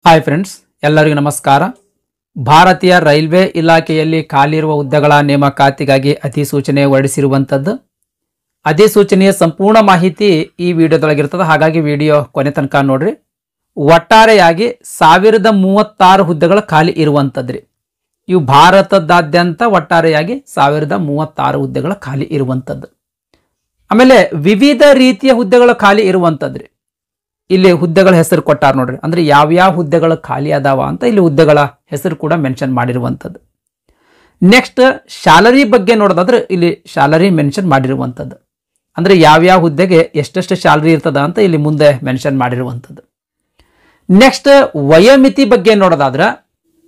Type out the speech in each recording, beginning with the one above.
Hi friends, ಎಲ್ಲರಿಗೂ ನಮಸ್ಕಾರ. ಭಾರತೀಯ ರೈಲ್ವೆ ಇಲಾಖೆಯಲ್ಲಿ ಖಾಲಿಯಿರುವ ಹುದ್ದೆಗಳ ನೇಮಕಾತಿಗಾಗಿ ಅಧಿಸೂಚನೆ ಹೊರಡಿಸಿರುವಂಥದ್ದು. ಅಧಿಸೂಚನೆಯ ಸಂಪೂರ್ಣ ಮಾಹಿತಿ ಈ ವಿಡಿಯೋದೊಳಗಿರ್ತದೆ, ಹಾಗಾಗಿ ವಿಡಿಯೋ ಕೊನೆ ತನಕ ನೋಡ್ರಿ. ಒಟ್ಟಾರೆಯಾಗಿ 1036 ಹುದ್ದೆಗಳು ಖಾಲಿ ಇರುವಂಥದ್ರಿ. ಇವು ಭಾರತದಾದ್ಯಂತ ಒಟ್ಟಾರೆಯಾಗಿ 1036 ಹುದ್ದೆಗಳು ಖಾಲಿ ಇರುವಂಥದ್ದು. ಆಮೇಲೆ ವಿವಿಧ ರೀತಿಯ ಹುದ್ದೆಗಳು ಖಾಲಿ ಇರುವಂಥದ್ರಿ. ಇಲ್ಲಿ ಹುದ್ದೆಗಳ ಹೆಸರು ಕೊಟ್ಟಾರ ನೋಡ್ರಿ, ಅಂದ್ರೆ ಯಾವ್ಯಾವ ಹುದ್ದೆಗಳು ಖಾಲಿ ಅದಾವ ಅಂತ ಇಲ್ಲಿ ಹುದ್ದೆಗಳ ಹೆಸರು ಕೂಡ ಮೆನ್ಷನ್ ಮಾಡಿರುವಂಥದ್ದು. ನೆಕ್ಸ್ಟ್ ಸ್ಯಾಲರಿ ಬಗ್ಗೆ ನೋಡೋದಾದ್ರೆ ಇಲ್ಲಿ ಸ್ಯಾಲರಿ ಮೆನ್ಷನ್ ಮಾಡಿರುವಂಥದ್ದು, ಅಂದ್ರೆ ಯಾವ್ಯಾವ ಹುದ್ದೆಗೆ ಎಷ್ಟೆಷ್ಟು ಸ್ಯಾಲರಿ ಇರ್ತದ ಅಂತ ಇಲ್ಲಿ ಮುಂದೆ ಮೆನ್ಷನ್ ಮಾಡಿರುವಂಥದ್ದು. ನೆಕ್ಸ್ಟ್ ವಯೋಮಿತಿ ಬಗ್ಗೆ ನೋಡೋದಾದ್ರೆ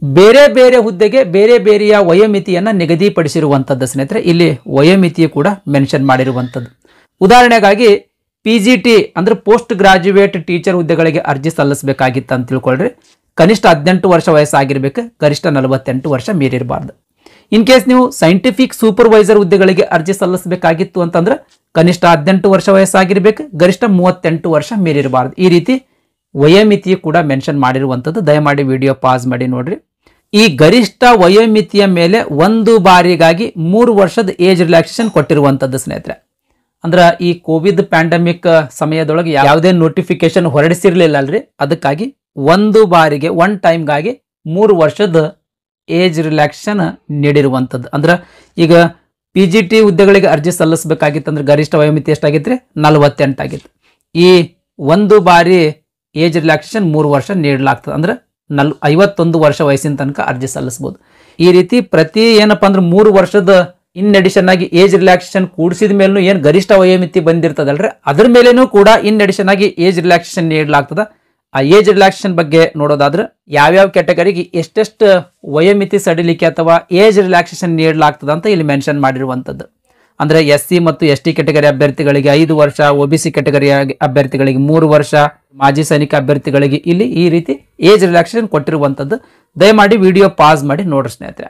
ಬೇರೆ ಬೇರೆ ಹುದ್ದೆಗೆ ಬೇರೆ ಬೇರೆಯ ವಯೋಮಿತಿಯನ್ನ ನಿಗದಿಪಡಿಸಿರುವಂಥದ್ದು ಸ್ನೇಹಿತರೆ. ಇಲ್ಲಿ ವಯೋಮಿತಿ ಕೂಡ ಮೆನ್ಷನ್ ಮಾಡಿರುವಂಥದ್ದು. ಉದಾಹರಣೆಗಾಗಿ PGT ಅಂದ್ರೆ ಪೋಸ್ಟ್ ಗ್ರಾಜ್ಯುಯೇಟ್ ಟೀಚರ್ ಹುದ್ದೆಗಳಿಗೆ ಅರ್ಜಿ ಸಲ್ಲಿಸಬೇಕಾಗಿತ್ತು ಅಂತ ತಿಳ್ಕೊಳ್ರಿ. ಕನಿಷ್ಠ 18 ವರ್ಷ ವಯಸ್ಸಾಗಿರ್ಬೇಕು, ಗರಿಷ್ಠ 48 ವರ್ಷ ಮೀರಿರಬಾರ್ದು. ಇನ್ ಕೇಸ್ ನೀವು ಸೈಂಟಿಫಿಕ್ ಸೂಪರ್ವೈಸರ್ ಹುದ್ದೆಗಳಿಗೆ ಅರ್ಜಿ ಸಲ್ಲಿಸಬೇಕಾಗಿತ್ತು ಅಂತಂದ್ರೆ ಕನಿಷ್ಠ 18 ವರ್ಷ ವಯಸ್ಸಾಗಿರ್ಬೇಕು, ಗರಿಷ್ಠ 38 ವರ್ಷ ಮೀರಿರಬಾರ್ದು. ಈ ರೀತಿ ವಯೋಮಿತಿ ಕೂಡ ಮೆನ್ಷನ್ ಮಾಡಿರುವಂಥದ್ದು. ದಯಮಾಡಿ ವಿಡಿಯೋ ಪಾಸ್ ಮಾಡಿ ನೋಡ್ರಿ. ಈ ಗರಿಷ್ಠ ವಯೋಮಿತಿಯ ಮೇಲೆ ಒಂದು ಬಾರಿಗಾಗಿ 3 ವರ್ಷದ ಏಜ್ ರಿಲ್ಯಾಕ್ಸೇಷನ್ ಕೊಟ್ಟಿರುವಂಥದ್ದು ಸ್ನೇಹಿತರೆ. ಅಂದ್ರೆ ಈ ಕೋವಿಡ್ ಪ್ಯಾಂಡಮಿಕ್ ಸಮಯದೊಳಗೆ ಯಾವುದೇ ನೋಟಿಫಿಕೇಶನ್ ಹೊರಡಿಸಿರ್ಲಿಲ್ಲ ಅಲ್ರಿ, ಅದಕ್ಕಾಗಿ ಒಂದು ಬಾರಿಗೆ ಒನ್ ಟೈಮ್ಗಾಗಿ 3 ವರ್ಷದ ಏಜ್ ರಿಲ್ಯಾಕ್ಸೇಷನ್ ನೀಡಿರುವಂಥದ್ದು. ಅಂದ್ರೆ ಈಗ PGT ಹುದ್ದೆಗಳಿಗೆ ಅರ್ಜಿ ಸಲ್ಲಿಸಬೇಕಾಗಿತ್ತು ಅಂದ್ರೆ ಗರಿಷ್ಠ ವಯೋಮಿತಿ ಎಷ್ಟಾಗಿತ್ತು? 48 ಆಗಿತ್ತು. ಈ ಒಂದು ಬಾರಿ ಏಜ್ ರಿಲ್ಯಾಕ್ಸೇಷನ್ 3 ವರ್ಷ ನೀಡಲಾಗ್ತದೆ. ಅಂದ್ರೆ 51 ವರ್ಷ ವಯಸ್ಸಿನ ತನಕ ಅರ್ಜಿ ಸಲ್ಲಿಸಬಹುದು. ಈ ರೀತಿ ಪ್ರತಿ ಏನಪ್ಪಾ ಅಂದ್ರೆ 3 ವರ್ಷದ ಇನ್ ಅಡಿಷನ್ ಆಗಿ ಏಜ್ ರಿಲ್ಯಾಕ್ಸೇಷನ್ ಕೂಡಿಸಿದ ಮೇಲೂ ಏನು ಗರಿಷ್ಠ ವಯೋಮಿತಿ ಬಂದಿರ್ತದಲ್ರಿ, ಅದ್ರ ಮೇಲೇನೂ ಕೂಡ ಇನ್ ಅಡಿಷನ್ ಆಗಿ ಏಜ್ ರಿಲ್ಯಾಕ್ಸೇಷನ್ ನೀಡಲಾಗ್ತದ. ಆ ಏಜ್ ರಿಲ್ಯಾಕ್ಸೇಷನ್ ಬಗ್ಗೆ ನೋಡೋದಾದ್ರೆ ಯಾವ್ಯಾವ ಕ್ಯಾಟಗರಿಗೆ ಎಷ್ಟೆಷ್ಟು ವಯೋಮಿತಿ ಸಡಿಲಿಕೆ ಅಥವಾ ಏಜ್ ರಿಲ್ಯಾಕ್ಸೇಷನ್ ನೀಡಲಾಗ್ತದ ಅಂತ ಇಲ್ಲಿ ಮೆನ್ಷನ್ ಮಾಡಿರುವಂಥದ್ದು. ಅಂದ್ರೆ SC ಮತ್ತು ST ಕ್ಯಾಟಗರಿ ಅಭ್ಯರ್ಥಿಗಳಿಗೆ 5 ವರ್ಷ, OBC ಕ್ಯಾಟಗರಿ ಅಭ್ಯರ್ಥಿಗಳಿಗೆ 3 ವರ್ಷ, ಮಾಜಿ ಸೈನಿಕ ಅಭ್ಯರ್ಥಿಗಳಿಗೆ ಇಲ್ಲಿ ಈ ರೀತಿ ಏಜ್ ರಿಲ್ಯಾಕ್ಸೇಷನ್ ಕೊಟ್ಟಿರುವಂಥದ್ದು. ದಯಮಾಡಿ ವಿಡಿಯೋ ಪಾಸ್ ಮಾಡಿ ನೋಡ್ರಿ ಸ್ನೇಹಿತರೆ.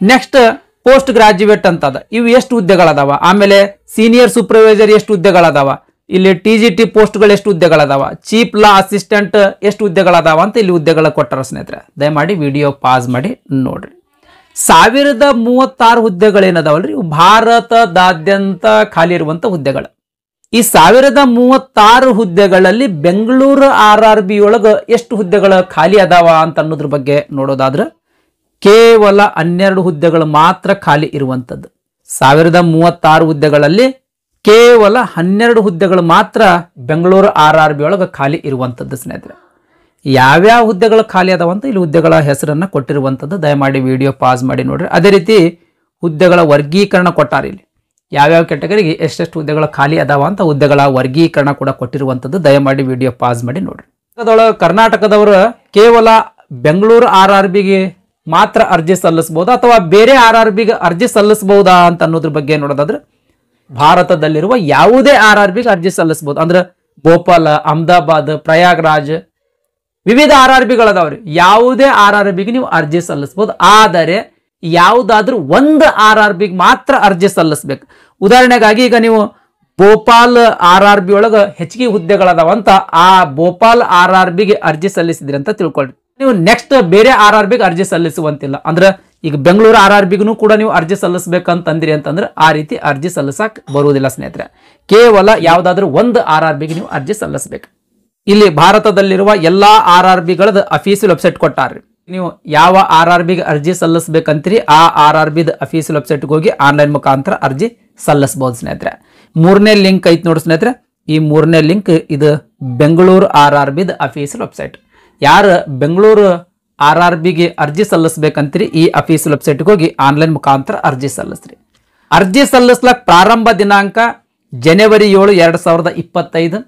ನೆಕ್ಸ್ಟ್ ಪೋಸ್ಟ್ ಗ್ರಾಜ್ಯುಯೇಟ್ ಅಂತ ಅದ, ಇವು ಎಷ್ಟು ಹುದ್ದೆಗಳದಾವ. ಆಮೇಲೆ ಸೀನಿಯರ್ ಸೂಪರ್ವೈಸರ್ ಎಷ್ಟು ಹುದ್ದೆಗಳದಾವ, ಇಲ್ಲಿ TGT ಪೋಸ್ಟ್ಗಳು ಎಷ್ಟು ಹುದ್ದೆಗಳದಾವ, ಚೀಫ್ ಲಾ ಅಸಿಸ್ಟೆಂಟ್ ಎಷ್ಟು ಹುದ್ದೆಗಳದಾವ ಅಂತ ಇಲ್ಲಿ ಹುದ್ದೆಗಳ ಕೊಟ್ಟಾರ ಸ್ನೇಹಿತರೆ. ದಯಮಾಡಿ ವಿಡಿಯೋ ಪಾಸ್ ಮಾಡಿ ನೋಡ್ರಿ. 1036 ಹುದ್ದೆಗಳೇನದಾವಲ್ರಿ, ಇವು ಭಾರತದಾದ್ಯಂತ ಖಾಲಿ ಇರುವಂತ ಹುದ್ದೆಗಳು. ಈ 1036 ಹುದ್ದೆಗಳಲ್ಲಿ ಬೆಂಗಳೂರು RRB ಒಳಗ ಎಷ್ಟು ಹುದ್ದೆಗಳು ಖಾಲಿ ಅದಾವ ಅಂತ ಅನ್ನೋದ್ರ ಬಗ್ಗೆ ನೋಡೋದಾದ್ರೆ ಕೇವಲ 12 ಹುದ್ದೆಗಳು ಮಾತ್ರ ಖಾಲಿ ಇರುವಂಥದ್ದು. 1036 ಹುದ್ದೆಗಳಲ್ಲಿ ಕೇವಲ 12 ಹುದ್ದೆಗಳು ಮಾತ್ರ ಬೆಂಗಳೂರು RRB ಒಳಗೆ ಖಾಲಿ ಇರುವಂಥದ್ದು ಸ್ನೇಹಿತರೆ. ಯಾವ್ಯಾವ ಹುದ್ದೆಗಳು ಖಾಲಿ ಅದಾವ ಅಂತ ಇಲ್ಲಿ ಹುದ್ದೆಗಳ ಹೆಸರನ್ನ ಕೊಟ್ಟಿರುವಂಥದ್ದು. ದಯಮಾಡಿ ವಿಡಿಯೋ ಪಾಸ್ ಮಾಡಿ ನೋಡ್ರಿ. ಅದೇ ರೀತಿ ಹುದ್ದೆಗಳ ವರ್ಗೀಕರಣ ಕೊಟ್ಟಾರ, ಇಲ್ಲಿ ಯಾವ್ಯಾವ ಕ್ಯಾಟಗರಿಗೆ ಎಷ್ಟೆಷ್ಟು ಹುದ್ದೆಗಳು ಖಾಲಿ ಅದಾವ ಅಂತ ಹುದ್ದೆಗಳ ವರ್ಗೀಕರಣ ಕೂಡ ಕೊಟ್ಟಿರುವಂಥದ್ದು. ದಯಮಾಡಿ ವಿಡಿಯೋ ಪಾಸ್ ಮಾಡಿ ನೋಡ್ರಿ. ಕರ್ನಾಟಕದವರು ಕೇವಲ ಬೆಂಗಳೂರು RRBಗೆ ಮಾತ್ರ ಅರ್ಜಿ ಸಲ್ಲಿಸಬಹುದಾ ಅಥವಾ ಬೇರೆ RRBಗೆ ಅರ್ಜಿ ಸಲ್ಲಿಸಬಹುದಾ ಅಂತ ಅನ್ನೋದ್ರ ಬಗ್ಗೆ ನೋಡೋದಾದ್ರೆ ಭಾರತದಲ್ಲಿರುವ ಯಾವುದೇ RRBಗೆ ಅರ್ಜಿ ಸಲ್ಲಿಸಬಹುದು. ಅಂದ್ರೆ ಭೋಪಾಲ್, ಅಹಮದಾಬಾದ್, ಪ್ರಯಾಗ್ರಾಜ್ ವಿವಿಧ RRBಗಳದಾವ್ರಿ. ಯಾವುದೇ RRBಗೆ ನೀವು ಅರ್ಜಿ ಸಲ್ಲಿಸಬಹುದು. ಆದರೆ ಯಾವುದಾದ್ರೂ ಒಂದು RRBಗೆ ಮಾತ್ರ ಅರ್ಜಿ ಸಲ್ಲಿಸಬೇಕು. ಉದಾಹರಣೆಗಾಗಿ ಈಗ ನೀವು ಭೋಪಾಲ್ RRB ಒಳಗ ಹೆಚ್ಚಿಗೆ ಹುದ್ದೆಗಳದಾವಂತ ಆ ಭೋಪಾಲ್ RRBಗೆ ಅರ್ಜಿ ಸಲ್ಲಿಸಿದ್ರಿ ಅಂತ ತಿಳ್ಕೊಳ್ರಿ. ನೀವು ನೆಕ್ಸ್ಟ್ ಬೇರೆ RRBಗೆ ಅರ್ಜಿ ಸಲ್ಲಿಸುವಂತಿಲ್ಲ. ಅಂದ್ರೆ ಈಗ ಬೆಂಗಳೂರು RRBಗೂ ಕೂಡ ನೀವು ಅರ್ಜಿ ಸಲ್ಲಿಸಬೇಕಂತಂದ್ರಿ ಅಂತಂದ್ರೆ ಆ ರೀತಿ ಅರ್ಜಿ ಸಲ್ಲಿಸಕ್ ಬರುವುದಿಲ್ಲ ಸ್ನೇಹಿತರೆ. ಕೇವಲ ಯಾವ್ದಾದ್ರು ಒಂದು RRBಗೆ ನೀವು ಅರ್ಜಿ ಸಲ್ಲಿಸಬೇಕು. ಇಲ್ಲಿ ಭಾರತದಲ್ಲಿರುವ ಎಲ್ಲಾ RRBಗಳದ ಅಫೀಸಿಯಲ್ ವೆಬ್ಸೈಟ್ ಕೊಟ್ಟಾರ್ರಿ. ನೀವು ಯಾವ RRBಗೆ ಅರ್ಜಿ ಸಲ್ಲಿಸಬೇಕಂತೀರಿ ಆ RRBದ ಅಫೀಸಿಯಲ್ ವೆಬ್ಸೈಟ್ಗೆ ಹೋಗಿ ಆನ್ಲೈನ್ ಮುಖಾಂತರ ಅರ್ಜಿ ಸಲ್ಲಿಸಬಹುದು ಸ್ನೇಹಿತರೆ. 3ನೇ ಲಿಂಕ್ ಐತಿ ನೋಡಿ ಸ್ನೇಹಿತರೆ. ಈ 3ನೇ ಲಿಂಕ್ ಇದು ಬೆಂಗಳೂರು RRBದ ಅಫೀಸಿಯಲ್ ವೆಬ್ಸೈಟ್. ಯಾರು ಬೆಂಗಳೂರು RRBಗೆ ಅರ್ಜಿ ಸಲ್ಲಿಸಬೇಕಂತೀರಿ ಈ ಅಫೀಸಿಯಲ್ ವೆಬ್ಸೈಟ್ಗೆ ಹೋಗಿ ಆನ್ಲೈನ್ ಮುಖಾಂತರ ಅರ್ಜಿ ಸಲ್ಲಿಸ್ರಿ. ಅರ್ಜಿ ಸಲ್ಲಿಸ್ಲಾಕ್ ಪ್ರಾರಂಭ ದಿನಾಂಕ ಜನವರಿ 7, 2025.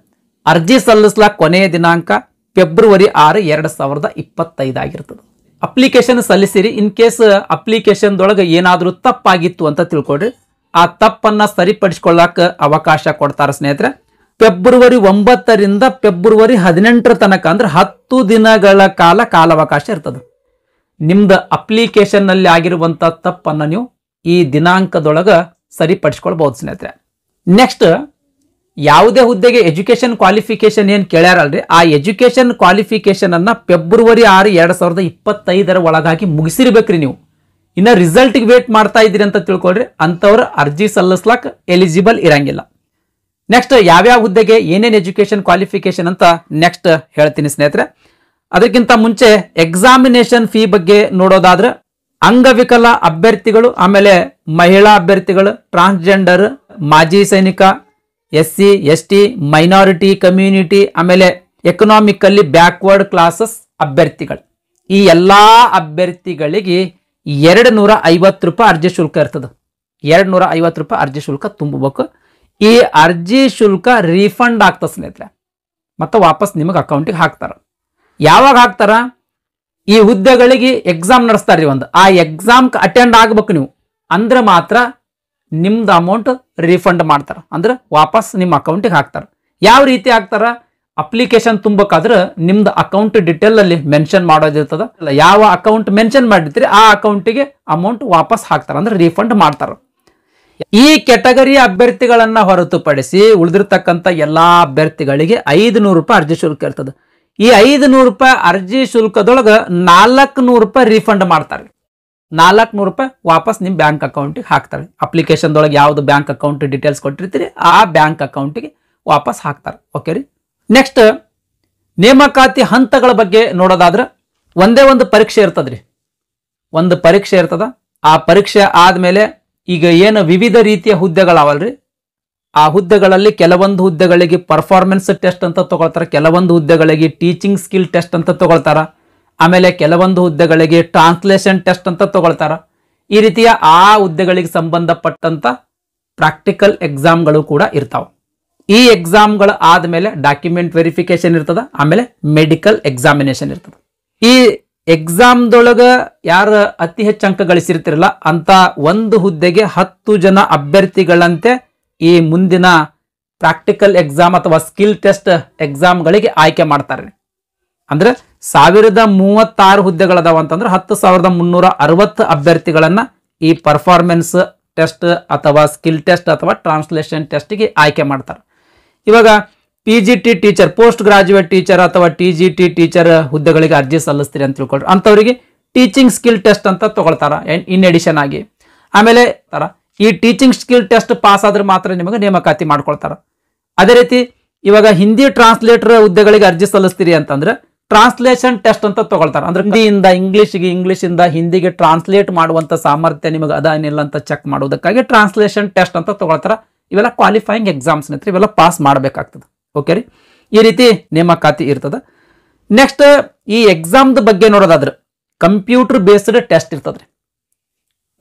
ಅರ್ಜಿ ಸಲ್ಲಿಸ್ಲಾಕ್ ಕೊನೆಯ ದಿನಾಂಕ ಫೆಬ್ರವರಿ 6, 2025 ಆಗಿರ್ತದೆ. ಅಪ್ಲಿಕೇಶನ್ ಸಲ್ಲಿಸಿರಿ. ಇನ್ ಕೇಸ್ ಅಪ್ಲಿಕೇಶನ್ದೊಳಗೆ ಏನಾದರೂ ತಪ್ಪಾಗಿತ್ತು ಅಂತ ತಿಳ್ಕೊಡ್ರಿ. ಆ ತಪ್ಪನ್ನ ಸರಿಪಡಿಸ್ಕೊಳ್ಳಾಕ ಅವಕಾಶ ಕೊಡ್ತಾರೆ ಸ್ನೇಹಿತರೆ. ಫೆಬ್ರವರಿ 9ರಿಂದ ಫೆಬ್ರವರಿ 18 ತನಕ ಅಂದ್ರೆ 10 ದಿನಗಳ ಕಾಲಾವಕಾಶ ಇರ್ತದೆ. ನಿಮ್ದು ಅಪ್ಲಿಕೇಶನ್ ನಲ್ಲಿ ಆಗಿರುವಂತ ತಪ್ಪನ್ನ ನೀವು ಈ ದಿನಾಂಕದೊಳಗ ಸರಿಪಡಿಸ್ಕೊಳ್ಬಹುದು ಸ್ನೇಹಿತರೆ. ನೆಕ್ಸ್ಟ್ ಯಾವುದೇ ಹುದ್ದೆಗೆ ಎಜುಕೇಶನ್ ಕ್ವಾಲಿಫಿಕೇಶನ್ ಏನು ಕೇಳ್ಯಾರಲ್ರಿ, ಆ ಎಜುಕೇಶನ್ ಕ್ವಾಲಿಫಿಕೇಶನ್ ಅನ್ನ ಫೆಬ್ರವರಿ 6, 2025 ಒಳಗಾಗಿ ಮುಗಿಸಿರ್ಬೇಕ್ರಿ ನೀವು. ಇನ್ನ ರಿಸಲ್ಟ್ಗೆ ವೇಟ್ ಮಾಡ್ತಾ ಇದ್ದೀರಿ ಅಂತ ತಿಳ್ಕೊಳ್ರಿ, ಅಂಥವ್ರು ಅರ್ಜಿ ಸಲ್ಲಿಸ್ಲಾಕ್ ಎಲಿಜಿಬಲ್ ಇರಂಗಿಲ್ಲ. ನೆಕ್ಸ್ಟ್ ಯಾವ್ಯಾವ ಹುದ್ದೆಗೆ ಏನೇನು ಎಜುಕೇಶನ್ ಕ್ವಾಲಿಫಿಕೇಶನ್ ಅಂತ ನೆಕ್ಸ್ಟ್ ಹೇಳ್ತೀನಿ ಸ್ನೇಹಿತರೆ. ಅದಕ್ಕಿಂತ ಮುಂಚೆ ಎಕ್ಸಾಮಿನೇಷನ್ ಫೀ ಬಗ್ಗೆ ನೋಡೋದಾದ್ರೆ ಅಂಗವಿಕಲ ಅಭ್ಯರ್ಥಿಗಳು, ಆಮೇಲೆ ಮಹಿಳಾ ಅಭ್ಯರ್ಥಿಗಳು, ಟ್ರಾನ್ಸ್ಜೆಂಡರ್, ಮಾಜಿ ಸೈನಿಕ, SC ST, ಮೈನಾರಿಟಿ ಕಮ್ಯುನಿಟಿ, ಆಮೇಲೆ ಎಕನಾಮಿಕಲಿ ಬ್ಯಾಕ್ವರ್ಡ್ ಕ್ಲಾಸಸ್ ಅಭ್ಯರ್ಥಿಗಳು, ಈ ಎಲ್ಲಾ ಅಭ್ಯರ್ಥಿಗಳಿಗೆ 250 ರೂಪಾಯಿ ಅರ್ಜಿ ಶುಲ್ಕ ಇರ್ತದೆ. 250 ರೂಪಾಯಿ ಅರ್ಜಿ ಶುಲ್ಕ ತುಂಬಬೇಕು. ಈ ಅರ್ಜಿ ಶುಲ್ಕ ರೀಫಂಡ್ ಆಗ್ತದೆ ಸ್ನೇಹಿತರೆ, ಮತ್ತೆ ವಾಪಸ್ ನಿಮಗೆ ಅಕೌಂಟಿಗೆ ಹಾಕ್ತಾರ. ಯಾವಾಗ ಹಾಕ್ತಾರ? ಈ ಹುದ್ದೆಗಳಿಗೆ ಎಕ್ಸಾಮ್ ನಡೆಸ್ತಾರ್ರಿ ಒಂದು, ಆ ಎಕ್ಸಾಮ್ ಅಟೆಂಡ್ ಆಗ್ಬೇಕು ನೀವು, ಅಂದ್ರೆ ಮಾತ್ರ ನಿಮ್ದು ಅಮೌಂಟ್ ರೀಫಂಡ್ ಮಾಡ್ತಾರ, ಅಂದ್ರೆ ವಾಪಸ್ ನಿಮ್ಮ ಅಕೌಂಟಿಗೆ ಹಾಕ್ತಾರ. ಯಾವ ರೀತಿ ಹಾಕ್ತಾರ? ಅಪ್ಲಿಕೇಶನ್ ತುಂಬಬೇಕಾದ್ರೆ ನಿಮ್ದು ಅಕೌಂಟ್ ಡಿಟೇಲ್ ಅಲ್ಲಿ ಮೆನ್ಷನ್ ಮಾಡೋದಿರ್ತದ, ಯಾವ ಅಕೌಂಟ್ ಮೆನ್ಷನ್ ಮಾಡಿರ್ತೀರಿ ಆ ಅಕೌಂಟಿಗೆ ಅಮೌಂಟ್ ವಾಪಸ್ ಹಾಕ್ತಾರ, ಅಂದ್ರೆ ರೀಫಂಡ್ ಮಾಡ್ತಾರ. ಈ ಕೆಟಗರಿ ಅಭ್ಯರ್ಥಿಗಳನ್ನ ಹೊರತುಪಡಿಸಿ ಉಳಿದಿರ್ತಕ್ಕಂಥ ಎಲ್ಲಾ ಅಭ್ಯರ್ಥಿಗಳಿಗೆ 500 ರೂಪಾಯಿ ಅರ್ಜಿ ಶುಲ್ಕ ಇರ್ತದೆ. ಈ 500 ರೂಪಾಯಿ ಅರ್ಜಿ ಶುಲ್ಕದೊಳಗೆ 400 ರೂಪಾಯಿ ರೀಫಂಡ್ ಮಾಡ್ತಾರೆ. 400 ರೂಪಾಯಿ ವಾಪಸ್ ನಿಮ್ಮ ಬ್ಯಾಂಕ್ ಅಕೌಂಟಿಗೆ ಹಾಕ್ತಾರೆ. ಅಪ್ಲಿಕೇಶನ್ದೊಳಗೆ ಯಾವ್ದು ಬ್ಯಾಂಕ್ ಅಕೌಂಟ್ ಡೀಟೇಲ್ಸ್ ಕೊಟ್ಟಿರ್ತೀರಿ ಆ ಬ್ಯಾಂಕ್ ಅಕೌಂಟಿಗೆ ವಾಪಸ್ ಹಾಕ್ತಾರೆ. ಓಕೆ ರೀ. ನೆಕ್ಸ್ಟ್ ನೇಮಕಾತಿ ಹಂತಗಳ ಬಗ್ಗೆ ನೋಡೋದಾದ್ರೆ ಒಂದೇ ಒಂದು ಪರೀಕ್ಷೆ ಇರ್ತದ್ರಿ, ಒಂದು ಪರೀಕ್ಷೆ ಇರ್ತದ. ಆ ಪರೀಕ್ಷೆ ಆದ್ಮೇಲೆ ಈಗ ಏನು ವಿವಿಧ ರೀತಿಯ ಹುದ್ದೆಗಳಾವಲ್ರಿ, ಆ ಹುದ್ದೆಗಳಲ್ಲಿ ಕೆಲವೊಂದು ಹುದ್ದೆಗಳಿಗೆ ಪರ್ಫಾರ್ಮೆನ್ಸ್ ಟೆಸ್ಟ್ ಅಂತ ತಗೊಳ್ತಾರೆ, ಕೆಲವೊಂದು ಹುದ್ದೆಗಳಿಗೆ ಟೀಚಿಂಗ್ ಸ್ಕಿಲ್ ಟೆಸ್ಟ್ ಅಂತ ತಗೊಳ್ತಾರ, ಆಮೇಲೆ ಕೆಲವೊಂದು ಹುದ್ದೆಗಳಿಗೆ ಟ್ರಾನ್ಸ್ಲೇಷನ್ ಟೆಸ್ಟ್ ಅಂತ ತಗೊಳ್ತಾರ. ಈ ರೀತಿಯ ಆ ಹುದ್ದೆಗಳಿಗೆ ಸಂಬಂಧಪಟ್ಟಂತ ಪ್ರಾಕ್ಟಿಕಲ್ ಎಕ್ಸಾಮ್ಗಳು ಕೂಡ ಇರ್ತಾವ. ಈ ಎಕ್ಸಾಮ್ಗಳು ಆದ್ಮೇಲೆ ಡಾಕ್ಯುಮೆಂಟ್ ವೆರಿಫಿಕೇಶನ್ ಇರ್ತದ, ಆಮೇಲೆ ಮೆಡಿಕಲ್ ಎಕ್ಸಾಮಿನೇಷನ್ ಇರ್ತದ. ಈ ಎಕ್ಸಾಮ್ದೊಳಗ ಯಾರು ಅತಿ ಹೆಚ್ಚು ಅಂಕ ಗಳಿಸಿರ್ತಿರಲ್ಲ ಅಂತ ಒಂದು ಹುದ್ದೆಗೆ 10 ಜನ ಅಭ್ಯರ್ಥಿಗಳಂತೆ ಈ ಮುಂದಿನ ಪ್ರಾಕ್ಟಿಕಲ್ ಎಕ್ಸಾಮ್ ಅಥವಾ ಸ್ಕಿಲ್ ಟೆಸ್ಟ್ ಎಕ್ಸಾಮ್ಗಳಿಗೆ ಆಯ್ಕೆ ಮಾಡ್ತಾರೆ. ಅಂದ್ರೆ 1036 ಹುದ್ದೆಗಳದಾವ ಅಂತಂದ್ರೆ 10,360 ಅಭ್ಯರ್ಥಿಗಳನ್ನ ಈ ಪರ್ಫಾರ್ಮೆನ್ಸ್ ಟೆಸ್ಟ್ ಅಥವಾ ಸ್ಕಿಲ್ ಟೆಸ್ಟ್ ಅಥವಾ ಟ್ರಾನ್ಸ್ಲೇಷನ್ ಟೆಸ್ಟ್ಗೆ ಆಯ್ಕೆ ಮಾಡ್ತಾರೆ. ಇವಾಗ PGT teacher, post graduate teacher ಅಥವಾ TGT ಟೀಚರ್ ಹುದ್ದೆಗಳಿಗೆ ಅರ್ಜಿ ಸಲ್ಲಿಸ್ತೀರಿ ಅಂತ ತಿಳ್ಕೊಳ್ರಿ, ಅಂಥವರಿಗೆ ಟೀಚಿಂಗ್ ಸ್ಕಿಲ್ ಟೆಸ್ಟ್ ಅಂತ ತಗೊಳ್ತಾರ ಇನ್ ಎಡಿಷನ್ ಆಗಿ. ಆಮೇಲೆ ಈ ಟೀಚಿಂಗ್ ಸ್ಕಿಲ್ ಟೆಸ್ಟ್ ಪಾಸ್ ಆದ್ರೆ ಮಾತ್ರ ನಿಮಗೆ ನೇಮಕಾತಿ ಮಾಡ್ಕೊಳ್ತಾರ. ಅದೇ ರೀತಿ ಇವಾಗ ಹಿಂದಿ ಟ್ರಾನ್ಸ್ಲೇಟರ್ ಹುದ್ದೆಗಳಿಗೆ ಅರ್ಜಿ ಸಲ್ಲಿಸ್ತೀರಿ ಅಂತಂದ್ರೆ ಟ್ರಾನ್ಸ್ಲೇಷನ್ ಟೆಸ್ಟ್ ಅಂತ ತಗೊಳ್ತಾರ. ಅಂದ್ರೆ ಹಿಂದಿಯಿಂದ ಇಂಗ್ಲಿಷ್ಗೆ, ಇಂಗ್ಲಿಷಿಂದ ಹಿಂದಿಗೆ ಟ್ರಾನ್ಸ್ಲೇಟ್ ಮಾಡುವಂತ ಸಾಮರ್ಥ್ಯ ನಿಮಗೆ ಅದ ಏನಿಲ್ಲ ಅಂತ ಚೆಕ್ ಮಾಡೋದಕ್ಕಾಗಿ ಟ್ರಾನ್ಸ್ಲೇಷನ್ ಟೆಸ್ಟ್ ಅಂತ ತಗೊಳ್ತಾರ. ಇವೆಲ್ಲ ಕ್ವಾಲಿಫೈಯಿಂಗ್ ಎಕ್ಸಾಮ್ಸ್, ಇವೆಲ್ಲ ಪಾಸ್ ಮಾಡಬೇಕಾಗ್ತದೆ. ಓಕೆ ರೀ. ಈ ರೀತಿ ನೇಮಕಾತಿ ಇರ್ತದ. ನೆಕ್ಸ್ಟ್ ಈ ಎಕ್ಸಾಮ್ದ ಬಗ್ಗೆ ನೋಡೋದಾದ್ರೆ ಕಂಪ್ಯೂಟರ್ ಬೇಸ್ಡ್ ಟೆಸ್ಟ್ ಇರ್ತದ್ರಿ.